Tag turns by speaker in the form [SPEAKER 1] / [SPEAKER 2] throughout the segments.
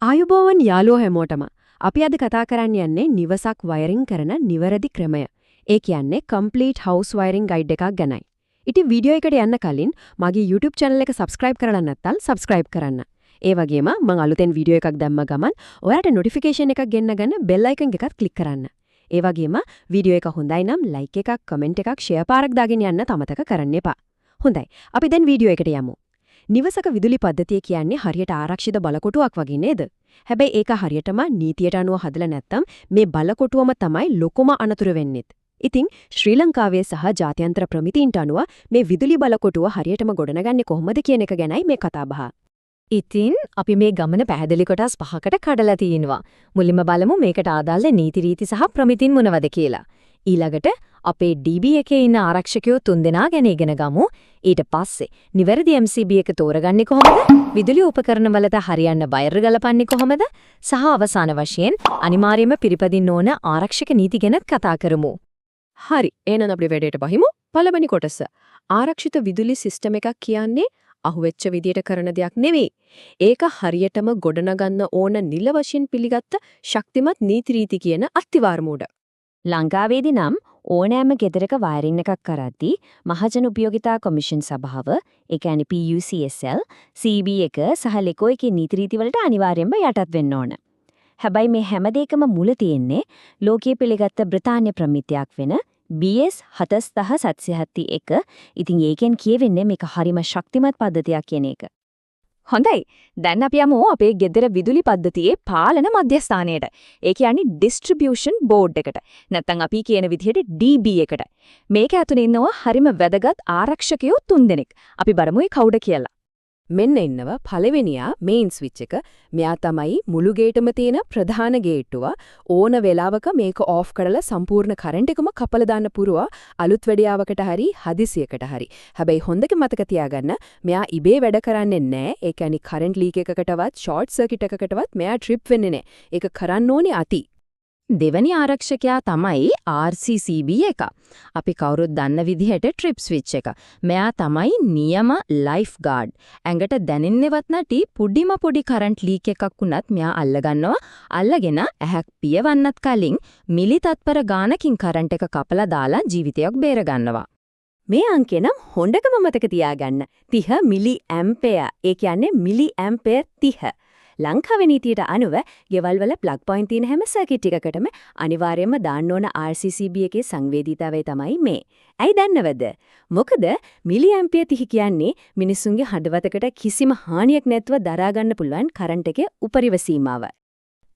[SPEAKER 1] ආයුබෝවන් යාළුවෝ හැමෝටම. අපි අද කතා කරන්න යන්නේ නිවසක් වයරින් කරන නිවැරදි ක්‍රමය. ඒ කියන්නේ complete house wiring guide එකක් ගැනයි. ඉතින් වීඩියෝ එකට යන්න කලින් මගේ YouTube channel එක subscribe කරලා නැත්නම් subscribe කරන්න. ඒ වගේම මම අලුතෙන් වීඩියෝ එකක් දැම්ම ගමන් ඔයාලට notification එකක් ගෙන්නගන්න bell icon එකත් click කරන්න. ඒ වගේම වීඩියෝ එක හොඳයි නම් like එකක්, comment එකක්, share පාරක් දාගෙන යන්න තමතක කරන්න එපා. හොඳයි. අපි දැන් වීඩියෝ එකට යමු. නිවසක විදුලි පද්ධතිය කියන්නේ හරියට ආරක්ෂිත බලකොටුවක් වගේ නේද? හැබැයි ඒක හරියටම නීතියට අනුව හදලා නැත්තම් මේ බලකොටුවම තමයි ලොකුම අනතුර වෙන්නේ. ඉතින් ශ්‍රී ලංකාවේ සහ ජාත්‍යන්තර ප්‍රමිතීන්ට අනුව මේ විදුලි බලකොටුව හරියටම ගොඩනගන්නේ කොහොමද කියන එක ගැනයි මේ කතා බහ.
[SPEAKER 2] ඉතින් අපි මේ ගමන පැහැදිලි කොටස් පහකට කඩලා තිනවා. මුලින්ම බලමු මේකට ආදාළ නීති රීති සහ ප්‍රමිතීන් මොනවද කියලා. ඊළඟට අපේ DB එකේ ඉන්න ආරක්ෂකයෝ 3 දෙනා ගැන ඉගෙන ගමු. ඊට පස්සේ නිවැරදි MCB එක තෝරගන්නේ කොහොමද? විදුලි උපකරණ වලට හරියන්න වයර් ගලපන්නේ කොහොමද? සහ අවසාන වශයෙන් අනිවාර්යයෙන්ම පිළිපදින්න ඕන ආරක්ෂක නීති ගැනත් කතා කරමු.
[SPEAKER 1] හරි. එහෙනම් අපි වැඩේට බහිමු. පළවෙනි කොටස. ආරක්ෂිත විදුලි සිස්ටම් එකක් කියන්නේ අහුවෙච්ච විදියට කරන දෙයක් නෙවෙයි. ඒක හරියටම ගොඩනගන්න ඕන නිල වශයෙන් පිළිගත්ත ශක්තිමත් නීති රීති කියන අත්තිවාර මූඩ.
[SPEAKER 2] ලංකාවේදී නම් ඕනෑම ගෙදරක වයරින් එකක් කරද්දී මහජන උපයෝගිතා කොමිෂන් සභාව, ඒ කියන්නේ PUCSL, CB එක සහ ලෙකෝ එකේ නීති රීති වලට අනිවාර්යයෙන්ම යටත් වෙන්න ඕන. හැබැයි මේ හැම දෙයකම මුල තියෙන්නේ ලෝකයේ පිළිගත්ත බ්‍රිතාන්‍ය ප්‍රමිතියක් වෙන BS 70771. ඉතින් ඒකෙන් කියවෙන්නේ මේක හරිම ශක්තිමත් පද්ධතියක් කියන එක. හොඳයි. දැන් අපි යමු අපේ ගෙදර විදුලි පද්ධතියේ පාලන මධ්‍යස්ථානයට. ඒ කියන්නේ distribution board එකට. නැත්නම් අපි කියන විදිහට DB එකට. මේක ඇතුලේ ඉන්නවා හරිම වැදගත් ආරක්ෂකයෝ 3 දෙනෙක්. අපි බලමු ඒ කවුද කියලා.
[SPEAKER 1] මෙන්න ඉන්නවා පළවෙනියා මේන් ස්විච් එක. මෙයා තමයි මුළු ගේටම තියෙන ප්‍රධාන ගේට්ටුව. ඕන වෙලාවක මේක ඕෆ් කරලා සම්පූර්ණ කරන්ට් එකම කපලා දාන්න පුරුවා අලුත් වැඩියාවකට හරි හදිසියකට හරි. හැබැයි හොඳට මතක තියාගන්න මෙයා ඉබේ වැඩ කරන්නේ නැහැ. ඒ කියන්නේ කරන්ට් ලීක් එකකටවත් ෂෝට් සර්කිට් එකකටවත් මෙයා ට්‍රිප් වෙන්නේ නැහැ. ඒක කරන්න ඕනේ අති.
[SPEAKER 2] දෙවැනි ආරක්ෂකයා තමයි RCCB එක. අපි කවුරුත් දන්න විදිහට ට්‍රිප් ස්විච් එක. මෙයා තමයි නියම ලයිෆ් ගාඩ්. ඇඟට දැනෙන්නේවත් නැටි පොඩි කරන්ට් ලීක් එකක් වුණත් මෙයා අල්ලගන්නවා. අල්ලගෙන ඇහක් පියවන්නත් කලින් මිලි තත්පර ගානකින් කරන්ට් එක කපලා දාලා ජීවිතයක් බේර ගන්නවා.
[SPEAKER 1] මේ අංකේ නම් හොඳටම මතක තියාගන්න. 30 මිලි ඇම්පෙයාර්. ඒ කියන්නේ මිලි ඇම්පෙයාර් 30. ලංකාවේ නීතියට අනුව ගෙවල් වල ප්ලග් පොයින්ට් තියෙන හැම සර්කිට් එකකටම අනිවාර්යයෙන්ම දාන්න ඕන RCCB එකේ සංවේදීතාවය තමයි මේ. ඇයි දන්නවද? මොකද මිලි ඇම්පියර් 30 කියන්නේ මිනිසුන්ගේ හදවතකට කිසිම හානියක් නැතුව දරා ගන්න පුළුවන් කරන්ට් එකේ උපරිම සීමාව.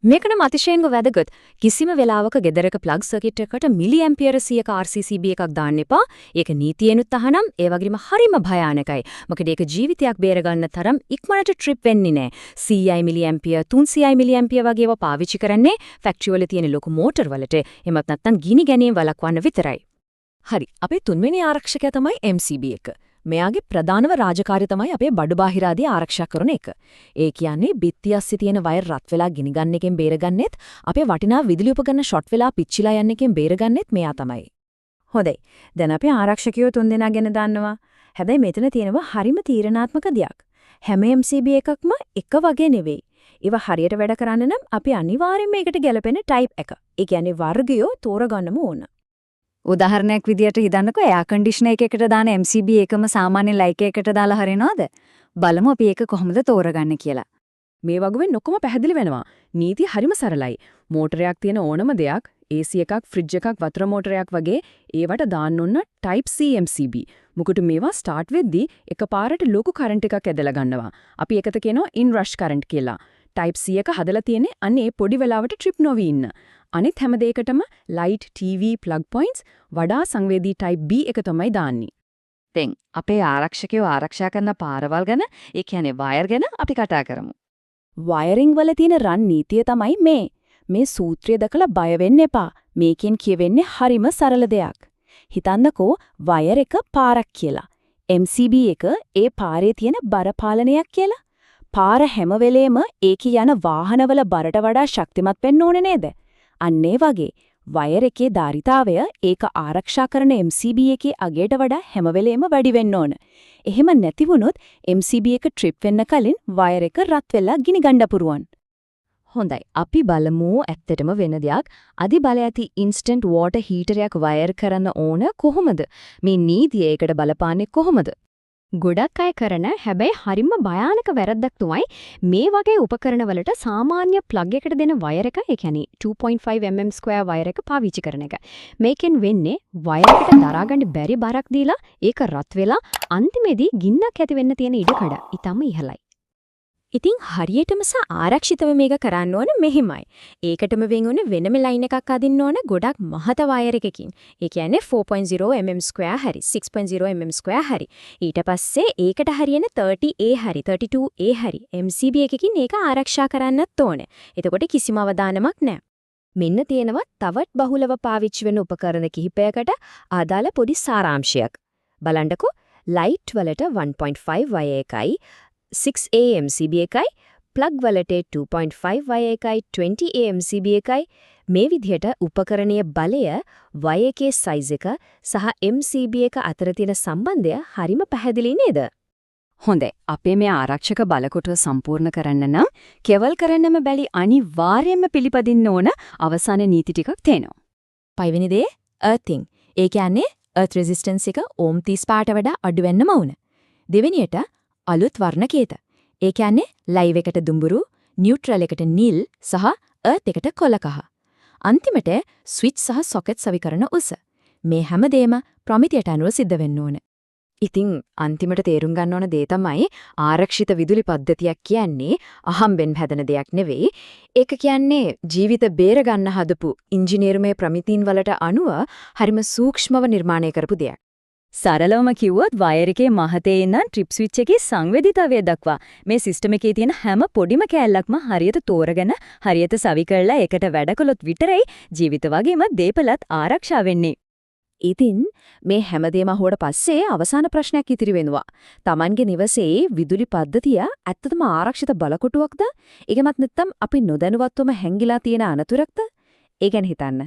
[SPEAKER 2] මේකනම් අතිශයින්ම වැදගත්. කිසිම වෙලාවක ගෙදරක ප්ලග් සර්කිට් එකකට මිලි ඇම්පියර් 100ක RCCB එකක් දාන්න එපා. ඒක නීතියෙනුත් අහනම් ඒ වගේම හරිම භයානකයි. මොකද ඒක ජීවිතයක් බේර ගන්න තරම් ඉක්මනට ට්‍රිප් වෙන්නේ නැහැ. 100යි මිලි ඇම්පියර් 300යි මිලි ඇම්පියර් වගේ ඒවා පාවිච්චි කරන්නේ ෆැක්ටරි වල තියෙන ලොකු මෝටර් වලට. එමත් නැත්නම් ගිනි ගැනීම වළක්වන්න විතරයි.
[SPEAKER 1] හරි. අපේ තුන්වෙනි ආරක්ෂකයා තමයි MCB එක. මෙයාගේ ප්‍රධානම රාජකාරිය තමයි අපේ බඩු බාහිර ආදී ආරක්ෂා කරන එක. ඒ කියන්නේ බිත්ති ඇස්සේ තියෙන වයර් රත් වෙලා ගිනි ගන්න එකෙන් බේරගන්නෙත් අපේ වටිනා විදුලි උපකරණ ෂොට් වෙලා පිච්චිලා යන එකෙන් බේරගන්නෙත් මෙයා තමයි.
[SPEAKER 2] හොඳයි. දැන් අපි ආරක්ෂකයෝ 3 දෙනා ගැන දන්නවා. හැබැයි මෙතන තියෙනවා හරිම තීරණාත්මක දෙයක්. හැම MCB එකක්ම එක වගේ නෙවෙයි. ඒවා හරියට වැඩ කරන්න නම් අපි අනිවාර්යයෙන්ම ඒකට ගැලපෙන ටයිප් එක. ඒ කියන්නේ වර්ගය තෝරගන්නම ඕන. උදාහරණයක් විදියට හිතන්නකෝ එයා කන්ඩිෂනර් එකකට දාන MCB එකම සාමාන්‍ය ලයිට් එකකට දාලා හරිනවද? බලමු අපි ඒක කොහොමද තෝරගන්නේ කියලා.
[SPEAKER 1] මේ වගුවෙන් ඔක්කොම පැහැදිලි වෙනවා. නීතිය හරිම සරලයි. මෝටරයක් තියෙන ඕනම දෙයක්, AC එකක්, ෆ්‍රිජ් එකක්, වතුර මෝටරයක් වගේ ඒවට දාන්න ඕන type C MCB. මුකුට මේවා ස්ටාර්ට් වෙද්දී එකපාරට ලොකු කරන්ට් එකක් ඇදලා ගන්නවා. අපි ඒකට කියනවා in rush current කියලා. type C එක හදලා තියෙන්නේ අන්නේ පොඩි වෙලාවට ට්‍රිප් නොවි ඉන්න. අනිත් හැම දෙයකටම light, TV, plug points වඩා සංවේදී type B එක තමයි දාන්නේ.
[SPEAKER 2] දැන් අපේ ආරක්ෂකයෝ ආරක්ෂා කරන පාරවල් ගැන, ඒ කියන්නේ වයර් ගැන අපි කතා කරමු.
[SPEAKER 1] වයරින් වල තියෙන රන් නීතිය තමයි මේ. මේ සූත්‍රය දැකලා බය වෙන්න එපා. මේකෙන් කියවෙන්නේ හරිම සරල දෙයක්. හිතන්නකෝ වයර් එක පාරක් කියලා. MCB එක ඒ පාරේ තියෙන බර පාලනයක් කියලා. පාර හැම වෙලේම ඒකේ යන වාහනවල බරට වඩා ශක්තිමත් වෙන්න ඕනේ නේද? අන්න ඒ වගේ වයර් එකේ ධාරිතාවය ඒක ආරක්ෂා කරන MCB එකේ අගයට වඩා හැම වෙලේම වැඩි වෙන්න ඕන. එහෙම නැති වුණොත් MCB එක ට්‍රිප් වෙන්න කලින් වයර් එක රත් වෙලා ගිනි ගන්න පුරුවන්.
[SPEAKER 2] හොඳයි. අපි බලමු ඇත්තටම වෙන දෙයක්. අධි බල ඇති ඉන්ස්ටන්ට් වෝටර් හීටරයක් වයර් කරන්න ඕන කොහොමද? මේ නීතිය ඒකට බලපාන්නේ කොහොමද?
[SPEAKER 1] ගොඩක් අය කරන හැබැයි හරිම භයානක වැරද්දක් තමයි මේ වගේ උපකරණවලට සාමාන්‍ය ප්ලග් එකට දෙන වයර් එක, ඒ කියන්නේ 2.5 mm² වයර් එක පාවිච්චි කරන එක. මේකෙන් වෙන්නේ වයර් එකට දරාගන්න බැරි බරක් දීලා ඒක රත් වෙලා අන්තිමේදී ගින්නක් ඇති වෙන්න තියෙන ඉඩකඩ ඊටම ඉහළයි.
[SPEAKER 2] ඉතින් හරියටම ආරක්ෂිතව මේක කරන්න ඕන මෙහිමයි. ඒකටම වෙන් වෙනම ලයින් එකක් අදින්න ඕන ගොඩක් මහත වයර් එකකින්. ඒ කියන්නේ 4.0 mm² හරි 6.0 mm² හරි. ඊට පස්සේ ඒකට හරියන 30A හරි 32A හරි MCB එකකින් ඒක ආරක්ෂා කරන්නත් ඕනේ. එතකොට කිසිම අවදානමක් නැහැ. මෙන්න තියෙනවා තවත් බහුලව පාවිච්චි වෙන උපකරණ කිහිපයකට අදාළ පොඩි සාරාංශයක්. බලන්නකෝ ලයිට් වලට 1.5 වයර් එකයි 6A MCB එකයි ප්ලග් වලට 2.5 වයර් එකයි 20A MCB එකයි මේ විදිහට උපකරණයේ බලය වයර් එකේ සයිස් එක සහ MCB එක අතර තියෙන සම්බන්ධය හරිම පැහැදිලි නේද?
[SPEAKER 1] හොඳයි. අපේ මේ ආරක්ෂක බලකොටුව සම්පූර්ණ කරන්න නම් කෙවල් කරන්නම බැලි අනිවාර්යයෙන්ම පිළිපදින්න ඕන අවසාන නීති ටිකක් තියෙනවා.
[SPEAKER 2] පළවෙනි දේ earthing. ඒ කියන්නේ earth resistance එක ohm 35ට වඩා අඩු වෙන්නම ඕන. දෙවෙනියට අලුත් වර්ණ කේත. ඒ කියන්නේ ලයිව් එකට දුඹුරු, නියුට්‍රල් එකට නිල් සහ අර්ත් එකට කොළ කහ. අන්තිමට ස්විච් සහ සොකට් සවිකරන උස. මේ හැමදේම ප්‍රමිතියට අනුව සිද්ධ වෙන්න ඕන.
[SPEAKER 1] ඉතින් අන්තිමට තේරුම් ගන්න ඕන දේ තමයි ආරක්ෂිත විදුලි පද්ධතියක් කියන්නේ අහම්බෙන් හැදෙන දෙයක් නෙවෙයි. ඒක කියන්නේ ජීවිත බේර ගන්න හදපු ඉංජිනේරුමේ ප්‍රමිතීන් වලට අනුව හරිම සූක්ෂමව නිර්මාණය කරපු දෙයක්.
[SPEAKER 2] සරලවම කිව්වොත් වයර් එකේ මහතේ ඉඳන් ට්‍රිප් ස්විච් එකේ සංවේදීතාවය දක්වා මේ සිස්ටම් එකේ තියෙන හැම පොඩිම කෑල්ලක්ම හරියට තෝරගෙන හරියට සවි කරලා ඒකට වැඩ කළොත් විතරයි ජීවිත වගේම දේපලත් ආරක්ෂා වෙන්නේ.
[SPEAKER 1] ඉතින් මේ හැමදේම අහුවට පස්සේ අවසාන ප්‍රශ්නයක් ඉතිරි වෙනවා. Tamange නිවසේ විදුලි පද්ධතිය ඇත්තටම ආරක්ෂිත බලකොටුවක්ද? ඒකමත් නැත්නම් අපි නොදැනුවත්වම හැංගිලා තියෙන අනතුරක්ද? ඒ ගැන හිතන්න.